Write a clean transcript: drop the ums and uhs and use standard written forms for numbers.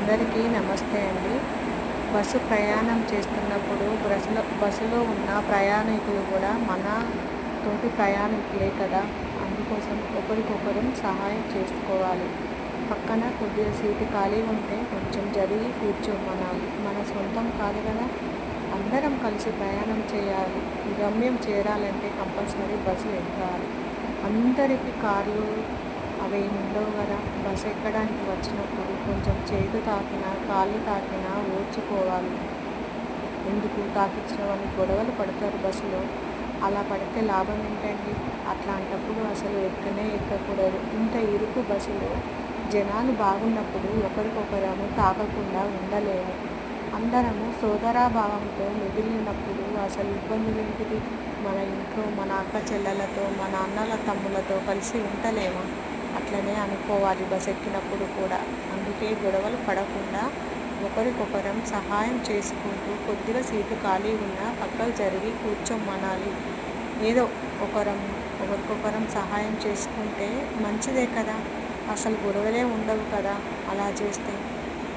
అందరికీ నమస్తే అండి. బస్సు ప్రయాణం చేస్తున్నప్పుడు బస్సులో ఉన్న ప్రయాణికులు కూడా మన తోటి ప్రయాణికులే కదా. అందుకోసం ఒకరికొకరు సహాయం చేసుకోవాలి. పక్కన కొద్దిగా సీటు ఖాళీ ఉంటే కొంచెం జరిగి కూర్చోమనాలి. మన సొంతం కాదు కదా. అందరం కలిసి ప్రయాణం చేయాలి. గమ్యం చేరాలంటే కంపల్సరీ బస్సు ఎక్కాలి. అందరికీ కార్లు అవి ఉండవు కదా. బస్సు ఎక్కడానికి వచ్చినప్పుడు కొంచెం చేతు తాకినా కాళ్ళు తాకినా ఓర్చుకోవాలి. ఎందుకు తాకించిన వాళ్ళు గొడవలు పడతారు బస్సులో. అలా పడితే లాభం ఏంటండి? అట్లాంటప్పుడు అసలు ఎక్కకూడదు. ఇంత ఇరుకు బస్సులో జనాలు బాగున్నప్పుడు ఒకరికొకరము తాకకుండా ఉండలేము. అందరము సోదరాభావంతో మిగిలినప్పుడు అసలు ఇబ్బందులు ఏంటిది? మన ఇంట్లో మన అక్క చెల్లెలతో మన అన్నల తమ్ములతో కలిసి ఉండలేమా? అట్లనే అనుకోవాలి బస్ ఎక్కినప్పుడు కూడా. అందుకే గొడవలు పడకుండా ఒకరికొకరం సహాయం చేసుకుంటూ కొద్దిగా సీటు ఖాళీ ఉన్నా పక్కకు జరిగి కూర్చోమనాలి. ఏదో ఒకరికొకరం సహాయం చేసుకుంటే మంచిదే కదా. అసలు గొడవలే ఉండవు కదా అలా చేస్తే.